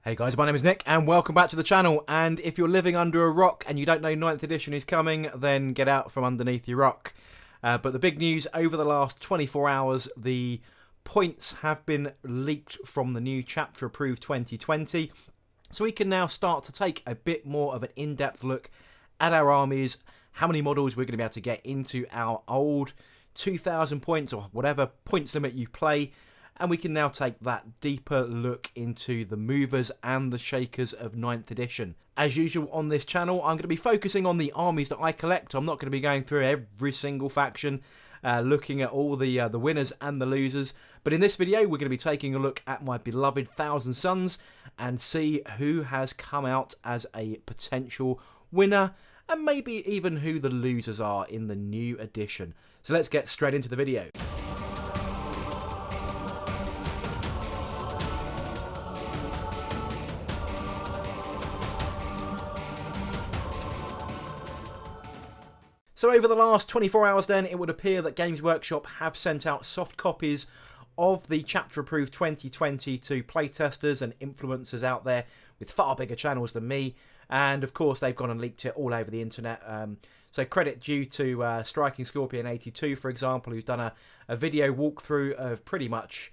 Hey guys, my name is Nick and welcome back to the channel. And if you're living under a rock and you don't know 9th edition is coming, then get out from underneath your rock. But the big news, over the last 24 hours, the points have been leaked from the new chapter approved 2020. So we can now start to take a bit more of an in-depth look at our armies, how many models we're going to be able to get into our old 2,000 points or whatever points limit you play. And we can now take that deeper look into the movers and the shakers of 9th edition. As usual on this channel, I'm going to be focusing on the armies that I collect. I'm not going to be going through every single faction, looking at all the winners and the losers. But in this video, we're going to be taking a look at my beloved Thousand Sons and see who has come out as a potential winner and maybe even who the losers are in the new edition. So let's get straight into the video. So over the last 24 hours then, it would appear that Games Workshop have sent out soft copies of the chapter approved 2020 to playtesters and influencers out there with far bigger channels than me. And of course, they've gone and leaked it all over the internet. So credit due to Striking Scorpion 82, for example, who's done a video walkthrough of pretty much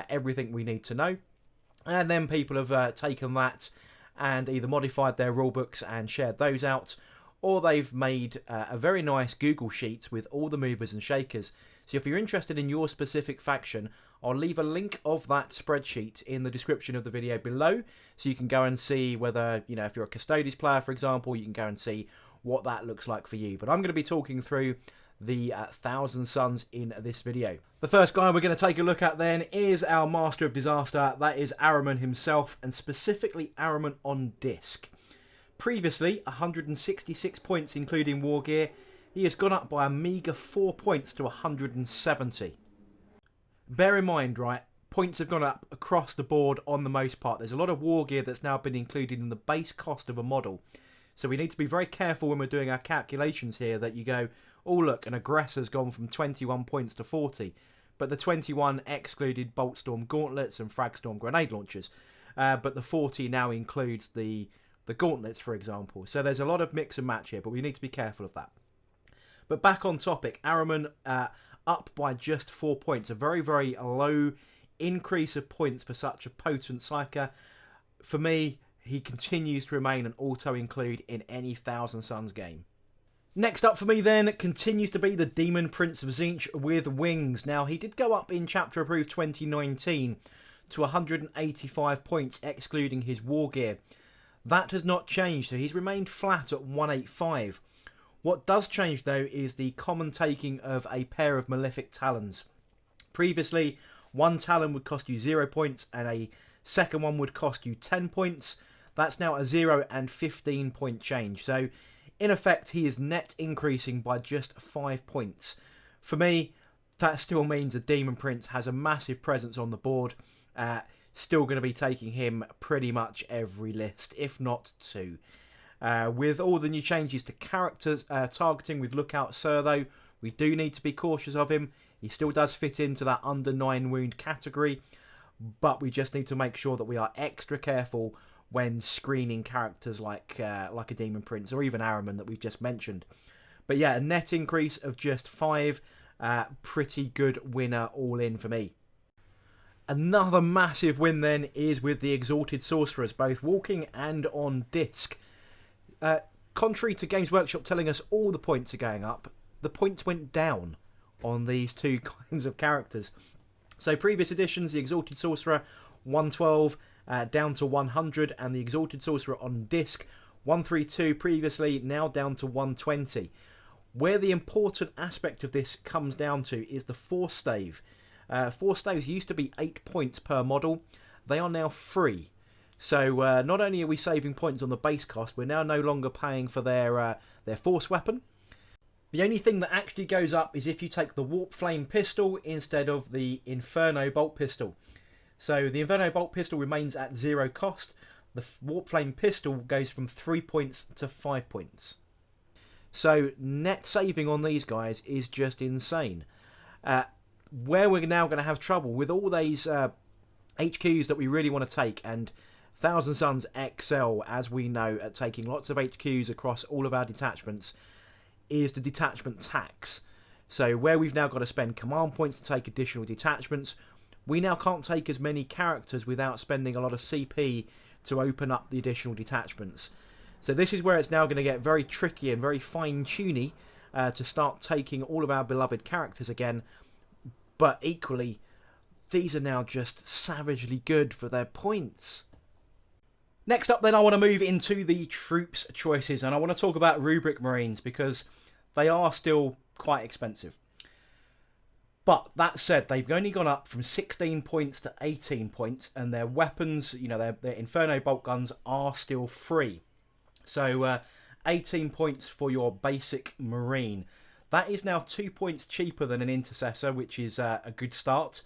everything we need to know. And then people have taken that and either modified their rulebooks and shared those out, or they've made a very nice Google Sheet with all the movers and shakers. So if you're interested in your specific faction, I'll leave a link of that spreadsheet in the description of the video below, so you can go and see whether, you know, if you're a Custodes player, for example, you can go and see what that looks like for you. But I'm going to be talking through the Thousand Sons in this video. The first guy we're going to take a look at then is our Master of Disaster. That is Ahriman himself, and specifically Ahriman on disc. Previously, 166 points including war gear. He has gone up by a meagre 4 points to 170. Bear in mind, right, points have gone up across the board on the most part. There's a lot of war gear that's now been included in the base cost of a model. So we need to be very careful when we're doing our calculations here that you go, oh look, an aggressor's gone from 21 points to 40. But the 21 excluded Boltstorm gauntlets and Fragstorm grenade launchers. But the 40 now includes the gauntlets, for example. So there's a lot of mix and match here, but we need to be careful of that. But back on topic, Ahriman up by just 4 points. A very, very low increase of points for such a potent psyker. For me, he continues to remain an auto-include in any Thousand Sons game. Next up for me then continues to be the Demon Prince of Tzeentch with wings. Now, he did go up in Chapter Approved 2019 to 185 points, excluding his war gear. That has not changed, so he's remained flat at 185. What does change though is the common taking of a pair of Malefic Talons. Previously, one Talon would cost you 0 points and a second one would cost you 10 points. That's now a 0 and 15 point change. So in effect, he is net increasing by just 5 points. For me, that still means a Demon Prince has a massive presence on the board. Still going to be taking him pretty much every list, if not two. With all the new changes to characters targeting with Lookout Sir, though, we do need to be cautious of him. He still does fit into that under 9 wound category, but we just need to make sure that we are extra careful when screening characters like a Demon Prince or even Ahriman that we've just mentioned. But yeah, a net increase of just 5. Pretty good winner all in for me. Another massive win then is with the Exalted Sorcerers, both walking and on disc. Contrary to Games Workshop telling us all the points are going up, the points went down on these two kinds of characters. So previous editions, the Exalted Sorcerer 112 down to 100, and the Exalted Sorcerer on disc 132 previously, now down to 120. Where the important aspect of this comes down to is the force stave. Force staves used to be 8 points per model. They are now free. So not only are we saving points on the base cost, we're now no longer paying for their force weapon. The only thing that actually goes up is if you take the Warp Flame pistol instead of the Inferno bolt pistol. So the Inferno bolt pistol remains at 0 cost. The Warp Flame pistol goes from 3 points to 5 points. So net saving on these guys is just insane. Where we're now going to have trouble with all these HQs that we really want to take, and Thousand Sons excel, as we know, at taking lots of HQs across all of our detachments, is the detachment tax. So where we've now got to spend command points to take additional detachments, we now can't take as many characters without spending a lot of CP to open up the additional detachments. So this is where it's now going to get very tricky and very fine-tuney to start taking all of our beloved characters again. But equally, these are now just savagely good for their points. Next up then, I want to move into the troops choices, and I want to talk about Rubric Marines because they are still quite expensive. But that said, they've only gone up from 16 points to 18 points, and their weapons, you know, their Inferno bolt guns are still free. So 18 points for your basic Marine. That is now 2 points cheaper than an Intercessor, which is a good start.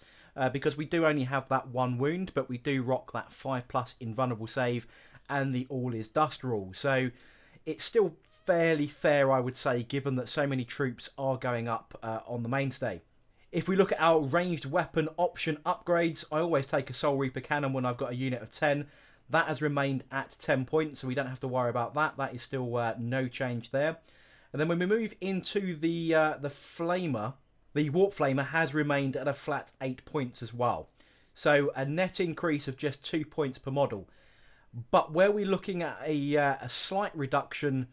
Because we do only have that one wound, but we do rock that 5+ invulnerable save and the all is dust rule. So it's still fairly fair, I would say, given that so many troops are going up on the mainstay. If we look at our ranged weapon option upgrades, I always take a Soul Reaper cannon when I've got a unit of 10. That has remained at 10 points, so we don't have to worry about that. That is still no change there. And then when we move into the Flamer, the Warp Flamer has remained at a flat 8 points as well. So a net increase of just 2 points per model. But where we're looking at a slight reduction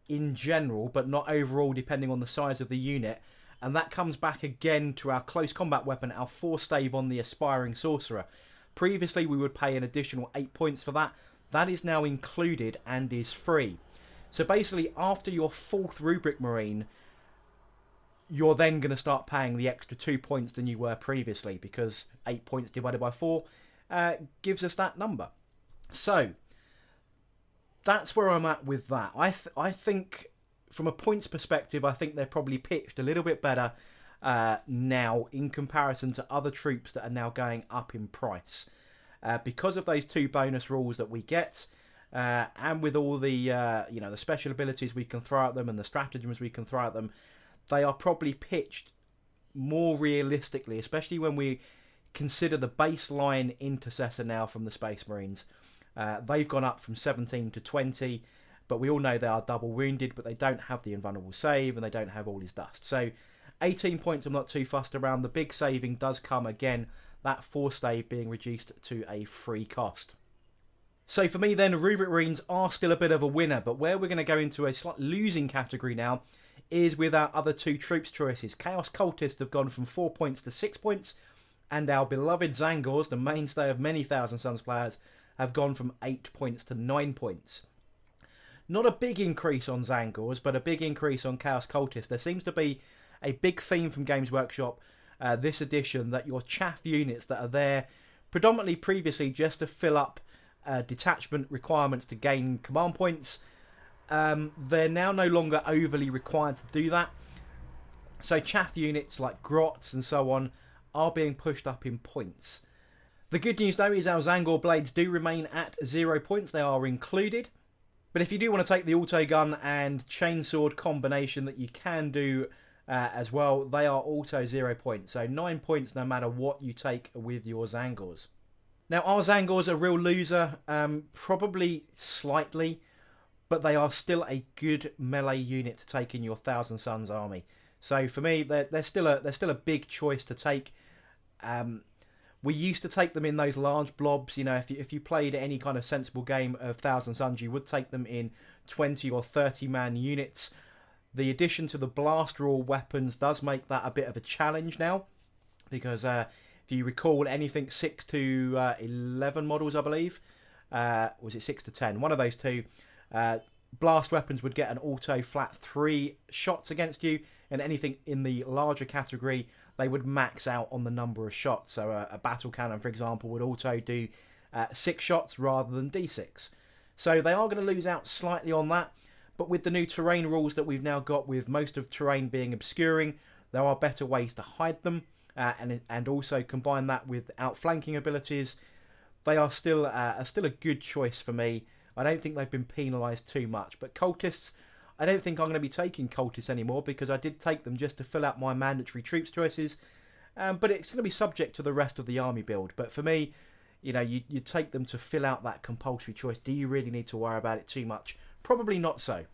in general, but not overall, depending on the size of the unit. And that comes back again to our close combat weapon, our 4-stave on the Aspiring Sorcerer. Previously, we would pay an additional 8 points for that. That is now included and is free. So basically, after your 4th Rubric Marine, you're then going to start paying the extra 2 points than you were previously, because 8 points divided by 4 gives us that number. So that's where I'm at with that. I think, from a points perspective, I think they're probably pitched a little bit better now in comparison to other troops that are now going up in price. Because of those 2 bonus rules that we get, and with all the the special abilities we can throw at them and the stratagems we can throw at them, they are probably pitched more realistically, especially when we consider the baseline Intercessor now from the Space Marines. They've gone up from 17 to 20, but we all know they are double wounded, but they don't have the invulnerable save and they don't have all his dust. So 18 points I'm not too fussed around. The big saving does come again, that 4-stave being reduced to a free cost. So for me then, Rubric Marines are still a bit of a winner, but where we're going to go into a slight losing category now is with our other 2 troops choices. Chaos Cultists have gone from 4 points to 6 points, and our beloved Zangors, the mainstay of many Thousand Sons players, have gone from 8 points to 9 points. Not a big increase on Zangors, but a big increase on Chaos Cultists. There seems to be a big theme from Games Workshop this edition, that your chaff units that are there predominantly previously just to fill up detachment requirements to gain command points, they're now no longer overly required to do that. So chaff units like Grots and so on are being pushed up in points. The good news though is our Zangor blades do remain at 0 points. They are included. But if you do want to take the auto gun and chainsword combination that you can do as well, they are also 0 points. So 9 points no matter what you take with your Zangors. Now, are Zangors a real loser? Probably slightly, but they are still a good melee unit to take in your Thousand Sons army. So for me, they're still a big choice to take. We used to take them in those large blobs. You know, if you played any kind of sensible game of Thousand Sons, you would take them in 20 or 30 man units. The addition to the blast rule weapons does make that a bit of a challenge now, because if you recall, anything 6 to 11 models, I believe, was it 6 to 10? One of those two. Blast weapons would get an auto flat 3 shots against you, and anything in the larger category, they would max out on the number of shots. So a battle cannon, for example, would auto do 6 shots rather than d6. So they are going to lose out slightly on that, but with the new terrain rules that we've now got, with most of terrain being obscuring, there are better ways to hide them, and also combine that with outflanking abilities. They are still a good choice for me. I don't think they've been penalised too much. But Cultists, I don't think I'm going to be taking Cultists anymore, because I did take them just to fill out my mandatory troops choices. But it's going to be subject to the rest of the army build. But for me, you know, you take them to fill out that compulsory choice. Do you really need to worry about it too much? Probably not so.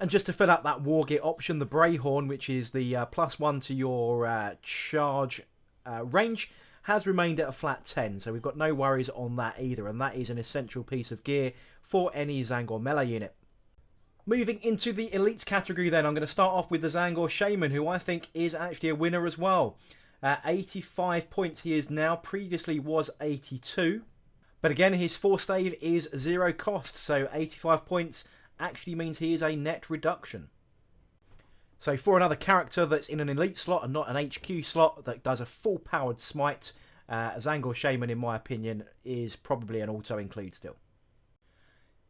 And just to fill out that Wargit option, the Brayhorn, which is the +1 to your charge range, has remained at a flat 10. So we've got no worries on that either. And that is an essential piece of gear for any Zangor melee unit. Moving into the elites category then, I'm going to start off with the Zangor Shaman, who I think is actually a winner as well. 85 points he is now, previously was 82. But again, his force stave is 0 cost, so 85 points actually means he is a net reduction. So for another character that's in an elite slot and not an HQ slot that does a full powered smite, Zangor Shaman, in my opinion, is probably an auto-include still.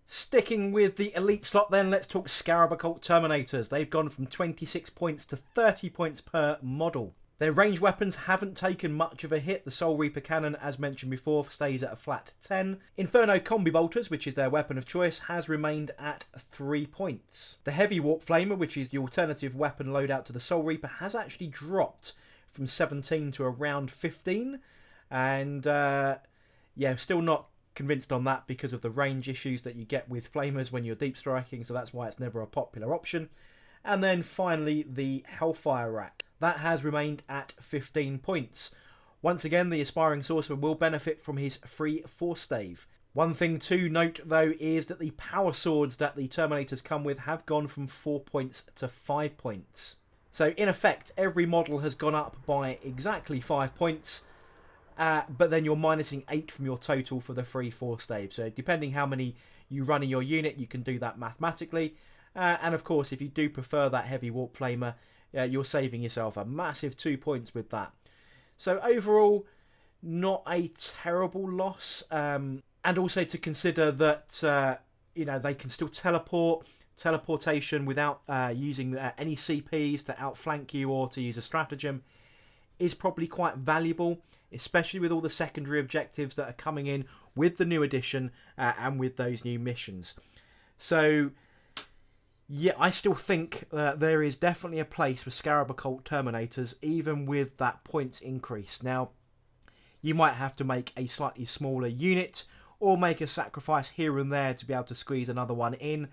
Sticking with the elite slot then, let's talk Scarab Occult Terminators. They've gone from 26 points to 30 points per model. Their ranged weapons haven't taken much of a hit. The Soul Reaper Cannon, as mentioned before, stays at a flat 10. Inferno Combi Bolters, which is their weapon of choice, has remained at 3 points. The Heavy Warp Flamer, which is the alternative weapon loadout to the Soul Reaper, has actually dropped from 17 to around 15. And yeah, still not convinced on that because of the range issues that you get with flamers when you're deep striking, so that's why it's never a popular option. And then finally the Hellfire Rack. That has remained at 15 points. Once again, the Aspiring Sorcerer will benefit from his free force stave. One thing to note though is that the power swords that the Terminators come with have gone from 4 points to 5 points. So in effect, every model has gone up by exactly 5 points, but then you're minusing 8 from your total for the free force stave. So depending how many you run in your unit, you can do that mathematically. And of course, if you do prefer that Heavy Warp Flamer, you're saving yourself a massive 2 points with that. So overall, not a terrible loss. And also to consider that, you know, they can still teleport. Teleportation without using any CPs to outflank you or to use a stratagem is probably quite valuable, especially with all the secondary objectives that are coming in with the new edition and with those new missions. So yeah, I still think there is definitely a place for Scarab Occult Terminators, even with that points increase. Now, you might have to make a slightly smaller unit or make a sacrifice here and there to be able to squeeze another one in.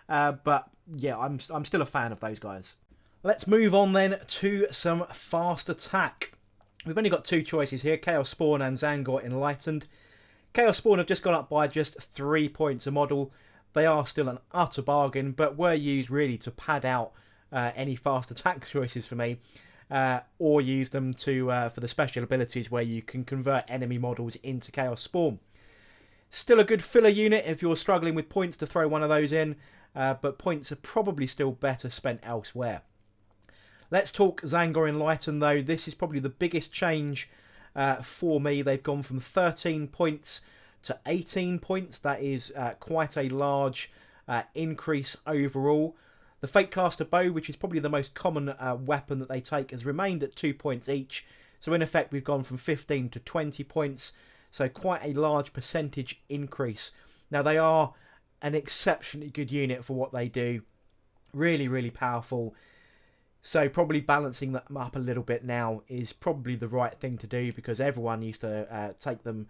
But yeah, I'm still a fan of those guys. Let's move on then to some fast attack. We've only got 2 choices here, Chaos Spawn and Zangor Enlightened. Chaos Spawn have just gone up by just 3 points a model. They are still an utter bargain, but were used really to pad out any fast attack choices for me, or use them to for the special abilities where you can convert enemy models into Chaos Spawn. Still a good filler unit if you're struggling with points to throw one of those in, but points are probably still better spent elsewhere. Let's talk Zangor Enlightened though. This is probably the biggest change for me. They've gone from 13 points to 18 points. That is quite a large increase overall. The Fatecaster Bow, which is probably the most common weapon that they take, has remained at 2 points each. So in effect, we've gone from 15 to 20 points. So quite a large percentage increase. Now they are an exceptionally good unit for what they do. Really, really powerful. So probably balancing them up a little bit now is probably the right thing to do, because everyone used to take them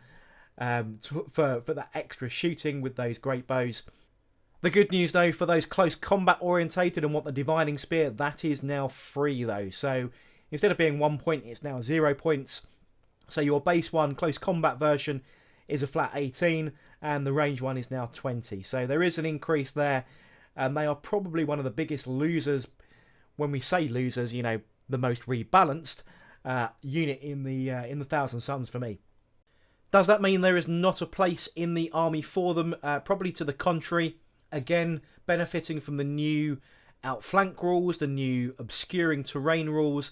for that extra shooting with those great bows. The good news though, for those close combat orientated and want the Divining Spear, that is now free though. So instead of being 1 point, it's now 0 points. So your base one close combat version is a flat 18 and the range one is now 20. So there is an increase there, and they are probably one of the biggest losers. When we say losers, you know, the most rebalanced unit in the Thousand Suns for me. Does that mean there is not a place in the army for them? Probably to the contrary. Again, benefiting from the new outflank rules, the new obscuring terrain rules,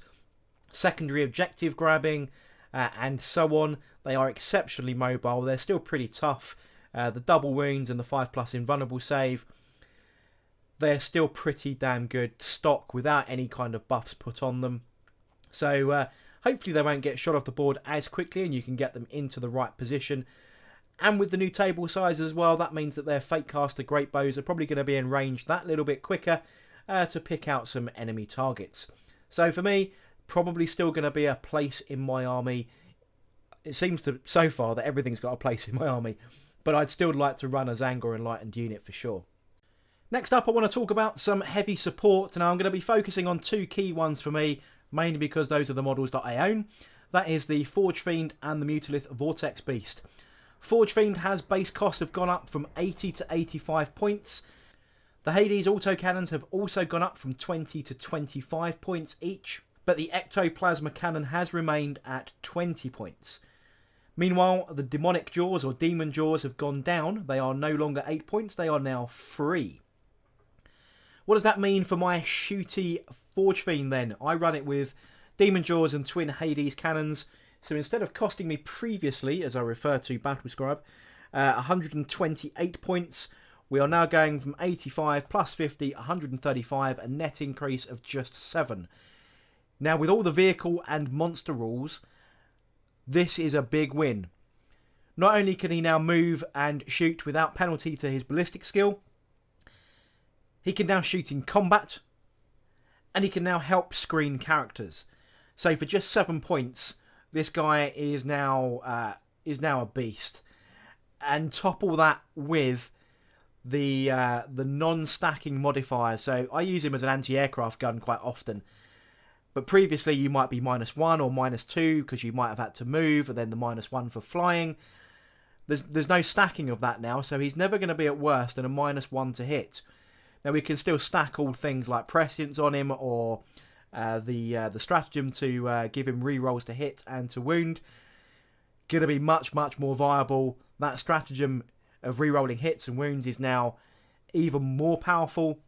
secondary objective grabbing, and so on. They are exceptionally mobile. They're still pretty tough. The double wounds and the 5+ invulnerable save, they're still pretty damn good stock without any kind of buffs put on them. So hopefully they won't get shot off the board as quickly and you can get them into the right position. And with the new table size as well, that means that their Fatecaster Great Bows are probably going to be in range that little bit quicker to pick out some enemy targets. So for me, probably still going to be a place in my army it seems to so far that everything's got a place in my army. But I'd still like to run a Zangor Enlightened unit for sure. Next up, I want to talk about some heavy support. Now, I'm going to be focusing on two key ones for me, mainly because those are the models that I own. That is the Forge Fiend and the Mutalith Vortex Beast. Forge Fiend has base costs have gone up from 80 to 85 points. The Hades autocannons have also gone up from 20 to 25 points each, but the Ectoplasma cannon has remained at 20 points. Meanwhile, the Demonic Jaws or Demon Jaws have gone down. They are no longer 8 points, they are now 3. What does that mean for my shooty Forge Fiend then? I run it with Demon Jaws and Twin Hades cannons. So instead of costing me previously, as I refer to Battle Scribe, 128 points, we are now going from 85 plus 50, 135, a net increase of just 7. Now with all the vehicle and monster rules, this is a big win. Not only can he now move and shoot without penalty to his ballistic skill, he can now shoot in combat, and he can now help screen characters. So for just 7 points, this guy is now a beast. And topple that with the non-stacking modifier. So I use him as an anti-aircraft gun quite often. But previously you might be -1 or -2 because you might have had to move, and then the -1 for flying. There's no stacking of that now, so he's never going to be at worse than a -1 to hit. Now we can still stack all things like prescience on him, or the stratagem to give him rerolls to hit and to wound. Going to be much more viable. That stratagem of rerolling hits and wounds is now even more powerful.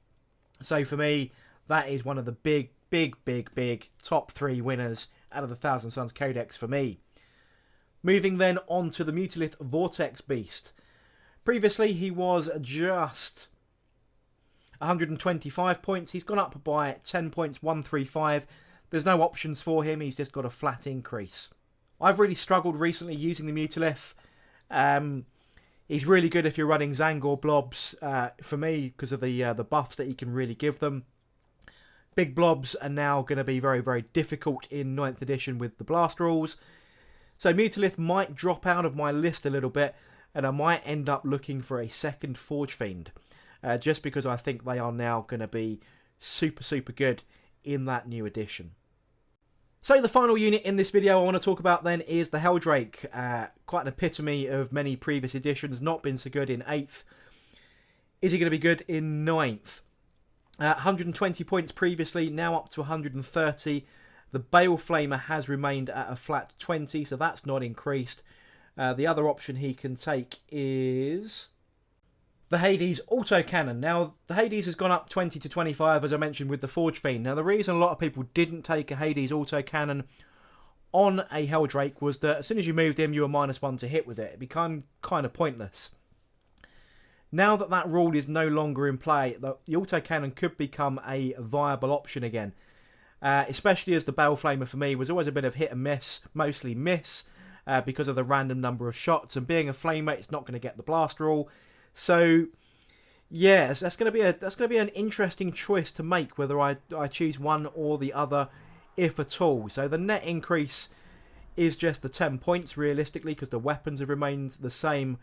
So for me, that is one of the big top 3 winners out of the Thousand Suns Codex for me. Moving then on to the Mutalith Vortex Beast. Previously he was just 125 points. He's gone up by 10 points, 135. There's no options for him. He's just got a flat increase. I've really struggled recently using the Mutalith. He's really good if you're running Zangor blobs for me because of the buffs that he can really give them. Big blobs are now going to be very difficult in 9th edition with the blast rules. So Mutalith might drop out of my list a little bit, and I might end up looking for a second Forge Fiend. Just because I think they are now going to be super good in that new edition. So the final unit in this video I want to talk about then is the Helldrake. Quite an epitome of many previous editions, not been so good in 8th. Is he going to be good in 9th? 120 points previously, now up to 130. The Bale Flamer has remained at a flat 20, so that's not increased. The other option he can take is the Hades autocannon. Now, the Hades has gone up 20 to 25, as I mentioned, with the Forge Fiend. Now, the reason a lot of people didn't take a Hades autocannon on a Helldrake was that as soon as you moved him, you were -1 to hit with it. It became kind of pointless. Now that that rule is no longer in play, the autocannon could become a viable option again. Especially as the Bale Flamer for me was always a bit of hit and miss, mostly miss, because of the random number of shots. And being a Flamer, it's not going to get the blast rule. So, yes, that's going to be an interesting choice to make, whether I choose one or the other, if at all. So the net increase is just the 10 points, realistically, because the weapons have remained the same.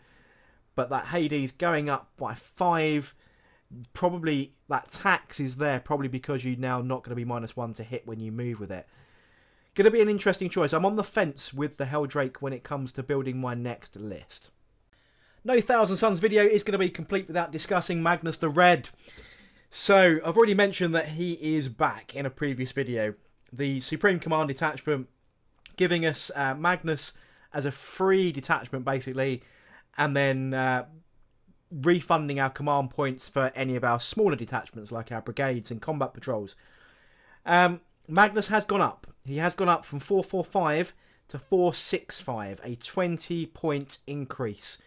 But that Hades going up by 5, probably that tax is there, probably because you're now not going to be -1 to hit when you move with it. Going to be an interesting choice. I'm on the fence with the Helldrake when it comes to building my next list. No Thousand Suns video is going to be complete without discussing Magnus the Red. So, I've already mentioned that he is back in a previous video. The Supreme Command detachment giving us Magnus as a free detachment, basically, and then refunding our command points for any of our smaller detachments, like our brigades and combat patrols. Magnus has gone up. He has gone up from 445 to 465, a 20-point increase.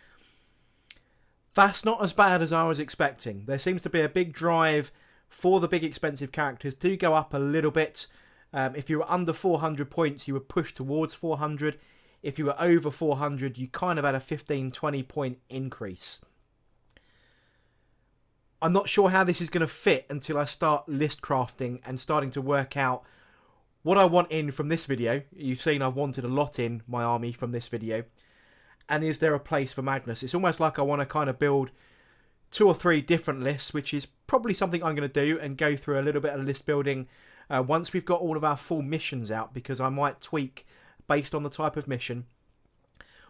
That's not as bad as I was expecting. There seems to be a big drive for the big expensive characters to go up a little bit. If you were under 400 points, you were pushed towards 400. If you were over 400, you kind of had a 15-20 point increase. I'm not sure how this is going to fit until I start list crafting and starting to work out what I want in from this video, you've seen I've wanted a lot in my army from this video. And is there a place for Magnus? It's almost like I want to kind of build 2 or 3 different lists, which is probably something I'm going to do and go through a little bit of list building once we've got all of our full missions out, because I might tweak based on the type of mission.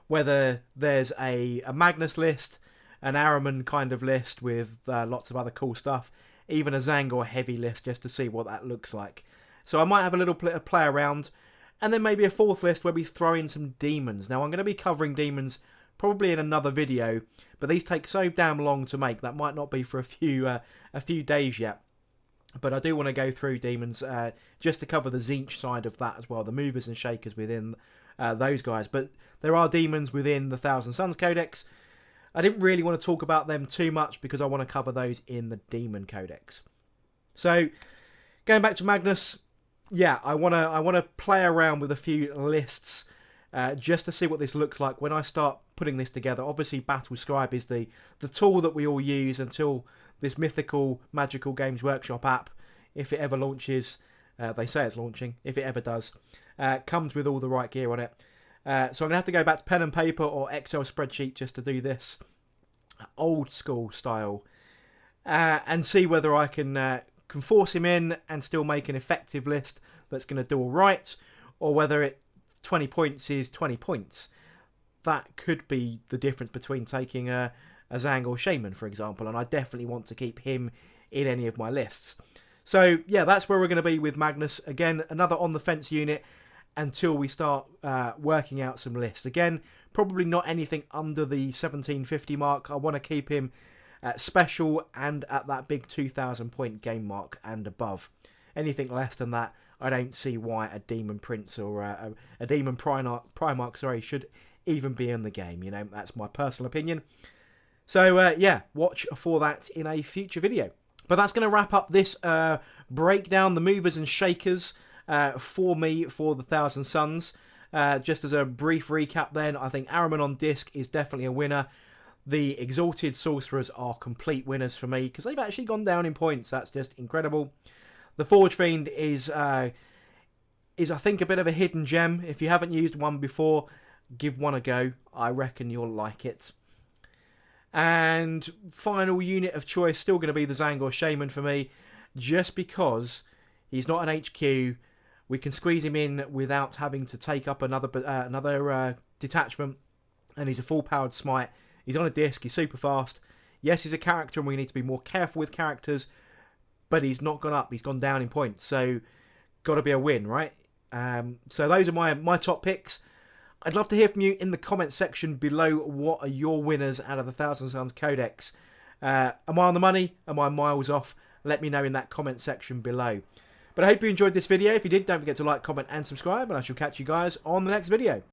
Whether there's a Magnus list, an Araman kind of list with lots of other cool stuff, even a Zangor heavy list, just to see what that looks like. So I might have a little play around, and then maybe a 4th list where we throw in some demons. Now I'm going to be covering demons probably in another video, but these take so damn long to make that might not be for a few days yet. But I do want to go through demons just to cover the Tzeentch side of that as well, the movers and shakers within those guys. But there are demons within the Thousand Suns Codex. I didn't really want to talk about them too much because I want to cover those in the Demon Codex. So going back to Magnus, yeah, I want to play around with a few lists just to see what this looks like when I start putting this together. Obviously, Battle Scribe is the tool that we all use until this mythical, magical Games Workshop app, if it ever launches. They say it's launching, if it ever does. Comes with all the right gear on it. So I'm going to have to go back to pen and paper or Excel spreadsheet just to do this old school style. And see whether I can force him in and still make an effective list that's going to do all right, or whether 20 points is 20 points. That could be the difference between taking a Zangor Shaman, for example, and I definitely want to keep him in any of my lists. So yeah, that's where we're going to be with Magnus. Again, another on the fence unit until we start working out some lists. Again, probably not anything under the 1750 mark. I want to keep him special and at that big 2,000 point game mark and above. Anything less than that, I don't see why a Demon Prince or a Demon Primarch, should even be in the game. You know, that's my personal opinion. So yeah, watch for that in a future video. But that's going to wrap up this breakdown, the movers and shakers for me for the Thousand Suns. Just as a brief recap then, I think Araman on disc is definitely a winner. The Exalted Sorcerers are complete winners for me because they've actually gone down in points. That's just incredible. The Forge Fiend is I think a bit of a hidden gem. If you haven't used one before, give one a go. I reckon you'll like it. And final unit of choice, still going to be the Zangor Shaman for me, just because he's not an HQ. We can squeeze him in without having to take up another detachment, and he's a full-powered smite. He's on a disc, he's super fast. Yes, he's a character, and we need to be more careful with characters, but he's not gone up, he's gone down in points, so got to be a win, right? So those are my top picks. I'd love to hear from you in the comments section below. What are your winners out of the Thousand Suns Codex? Am I on the money? Am I miles off? Let me know in that comment section below. But I hope you enjoyed this video. If you did, don't forget to like, comment and subscribe, and I shall catch you guys on the next video.